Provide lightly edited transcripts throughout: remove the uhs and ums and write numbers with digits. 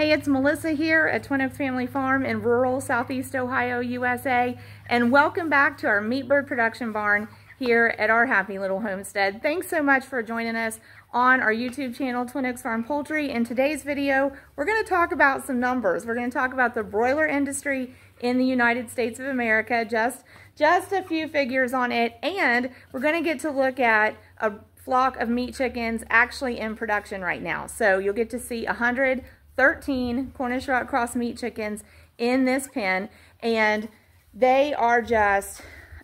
Hey, it's Melissa here at Twin Oaks Family Farm in rural Southeast Ohio, USA, and welcome back to our meat bird production barn here at our happy little homestead. Thanks so much for joining us on our YouTube channel, Twin Oaks Farm Poultry. In today's video, we're going to talk about some numbers. We're going to talk about the broiler industry in the United States of America, just a few figures on it, and we're going to get to look at a flock of meat chickens actually in production right now. So you'll get to see 113 Cornish cross meat chickens in this pen, and they are just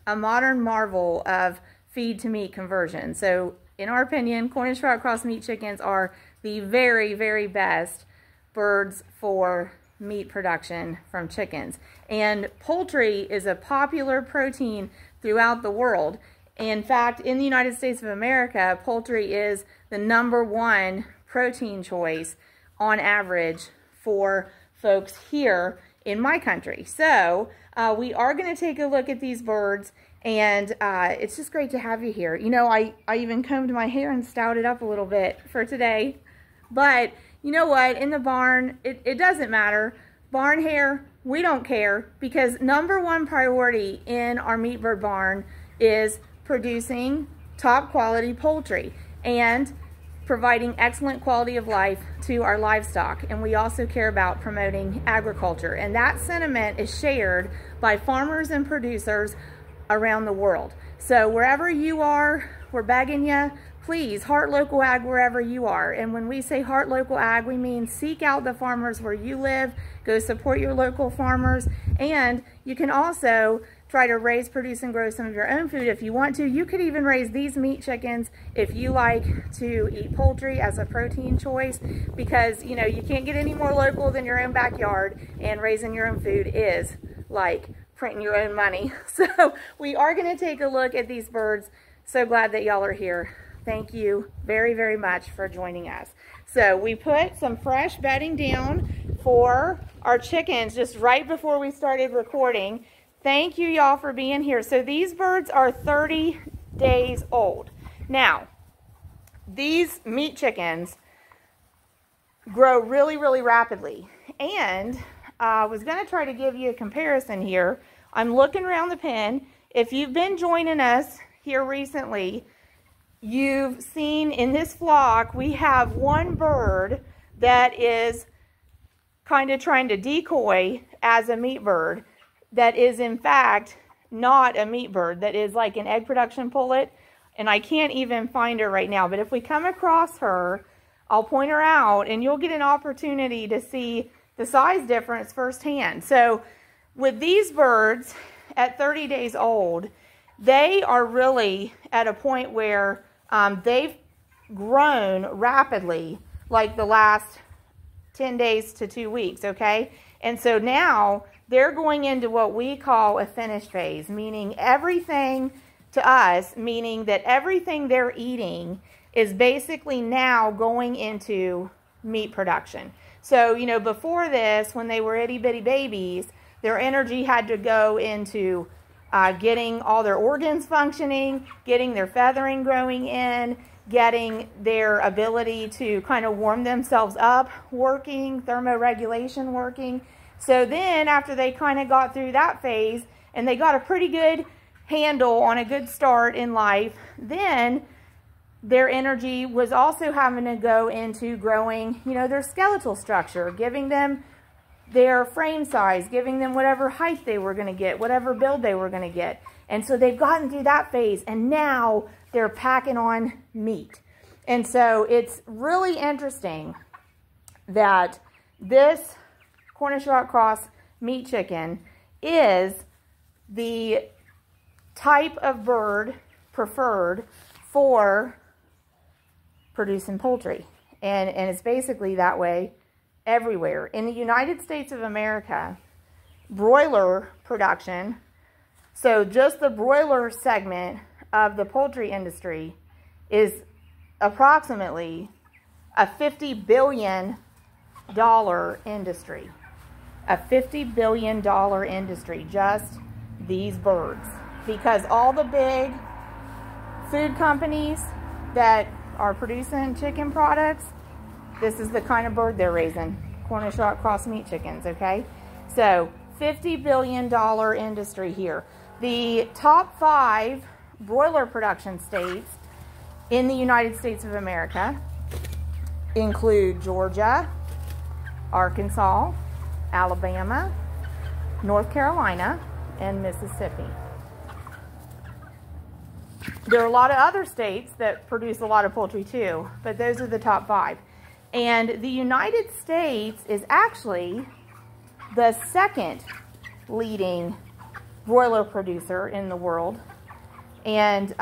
a modern marvel of feed to meat conversion. So in our opinion, Cornish cross meat chickens are the very, very best birds for meat production from chickens. And poultry is a popular protein throughout the world. In fact, in the United States of America, poultry is the #1 protein choice on average for folks here in my country. So we are going to take a look at these birds, and it's just great to have you here. You know, I even combed my hair and styled it up a little bit for today. But you know what? In the barn, it doesn't matter. Barn hair, we don't care, because #1 priority in our meat bird barn is producing top quality poultry and providing excellent quality of life to our livestock. And we also care about promoting agriculture. And that sentiment is shared by farmers and producers around the world. So wherever you are, we're begging you, please heart local ag wherever you are. And when we say heart local ag, we mean seek out the farmers where you live, go support your local farmers, and you can also try to raise, produce, and grow some of your own food if you want to. You could even raise these meat chickens if you like to eat poultry as a protein choice, because you know you can't get any more local than your own backyard, and raising your own food is like printing your own money. So we are going to take a look at these birds. So glad that y'all are here. Thank you very, very much for joining us. So we put some fresh bedding down for our chickens just right before we started recording. Thank you y'all for being here. So these birds are 30 days old. Now, these meat chickens grow really, really rapidly. And I was going to try to give you a comparison here. I'm looking around the pen. If you've been joining us here recently, you've seen in this flock, we have one bird that is kind of trying to decoy as a meat bird that is in fact not a meat bird, that is like an egg production pullet, and I can't even find her right now. But if we come across her, I'll point her out and you'll get an opportunity to see the size difference firsthand. So with these birds at 30 days old, they are really at a point where they've grown rapidly, like the last 10 days to 2 weeks, okay? And so now they're going into what we call a finish phase, meaning everything to us, meaning that everything they're eating is basically now going into meat production. So, you know, before this, when they were itty bitty babies, their energy had to go into getting all their organs functioning, getting their feathering growing in, getting their ability to kind of warm themselves up working, thermoregulation working. So then after they kind of got through that phase and they got a pretty good handle on a good start in life, then their energy was also having to go into growing, you know, their skeletal structure, giving them their frame size, giving them whatever height they were going to get, whatever build they were going to get. And so they've gotten through that phase, and now they're packing on meat. And so it's really interesting that this Cornish cross meat chicken is the type of bird preferred for producing poultry. And it's basically that way everywhere. In the United States of America, broiler production, so just the broiler segment of the poultry industry, is approximately a $50 billion industry. A $50 billion industry, just these birds. Because all the big food companies that are producing chicken products, this is the kind of bird they're raising. Cornish cross meat chickens, okay? So, $50 billion industry here. The top 5 broiler production states in the United States of America include Georgia, Arkansas, Alabama, North Carolina, and Mississippi. There are a lot of other states that produce a lot of poultry too, but those are the top 5. And the United States is actually the second leading broiler producer in the world. And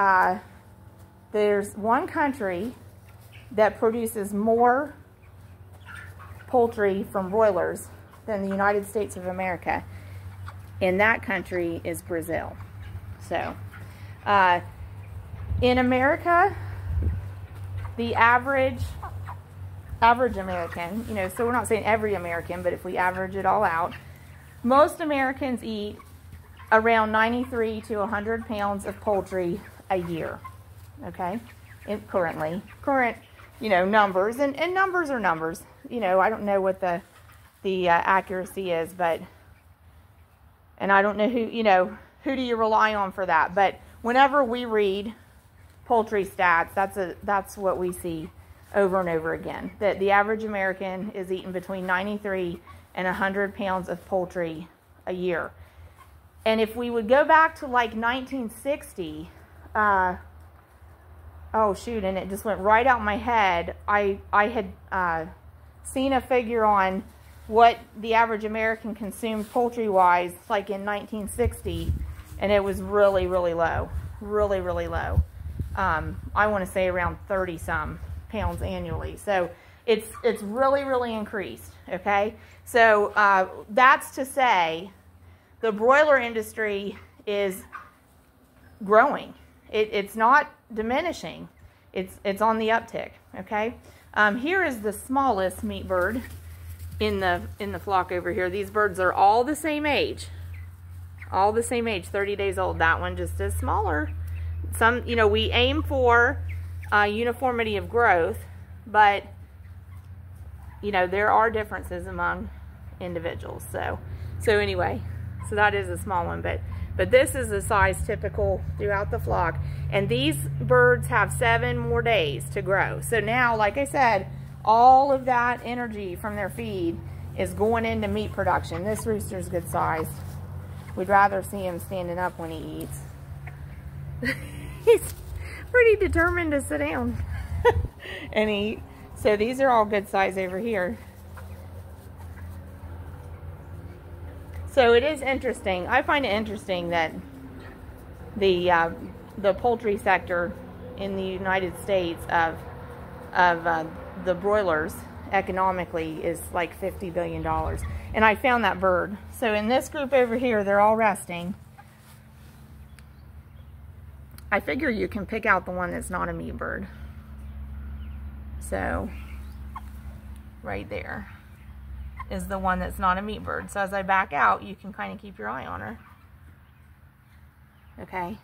there's one country that produces more poultry from broilers than the United States of America. And that country is Brazil. So, in America, the average American, you know, so we're not saying every American, but if we average it all out, most Americans eat around 93 to 100 pounds of poultry a year, okay? Current, you know, numbers, and numbers are numbers. You know, I don't know what the accuracy is, but, and I don't know who, you know, who do you rely on for that? But whenever we read poultry stats, that's what we see over and over again, that the average American is eating between 93 and 100 pounds of poultry a year. And if we would go back to like 1960, oh shoot, and it just went right out my head. I had seen a figure on what the average American consumed poultry-wise like in 1960, and it was really, really low. Really, really low. I want to say around 30-some pounds annually. So it's really, really increased, okay? So that's to say the broiler industry is growing. It's not diminishing. It's on the uptick, okay? Here is the smallest meat bird in the flock over here. These birds are all the same age. All the same age, 30 days old. That one just is smaller. Some, you know, we aim for uniformity of growth, but, you know, there are differences among individuals. So anyway, so that is a small one, but this is the size typical throughout the flock. And these birds have 7 more days to grow. So now, like I said, all of that energy from their feed is going into meat production. This rooster's good size. We'd rather see him standing up when he eats. He's pretty determined to sit down and eat. So these are all good size over here. So it is interesting. I find it interesting that the poultry sector in the United States of the broilers economically is like $50 billion. And I found that bird. So in this group over here, they're all resting. I figure you can pick out the one that's not a meat bird. So right there is the one that's not a meat bird. So as I back out, you can kind of keep your eye on her. Okay.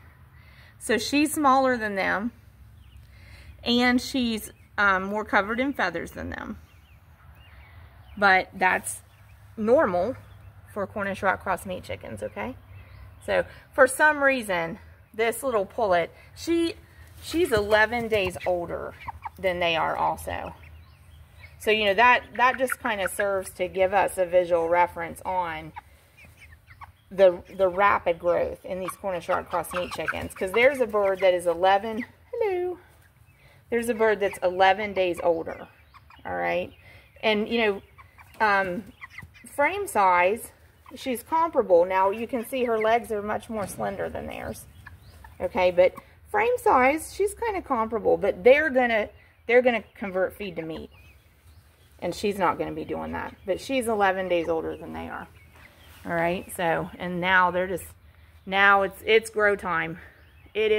So she's smaller than them, and she's more covered in feathers than them. But that's normal for Cornish cross meat chickens, okay? So for some reason, this little pullet, she's 11 days older than they are also. So, you know, that just kind of serves to give us a visual reference on the rapid growth in these Cornish cross meat chickens. Because there's a bird that is 11, hello, there's a bird that's 11 days older, all right? And, you know, frame size, she's comparable. Now, you can see her legs are much more slender than theirs, okay? But frame size, she's kind of comparable, but they're gonna convert feed to meat. And she's not going to be doing that. But she's 11 days older than they are. All right. So, and now they're just, now it's grow time. It is.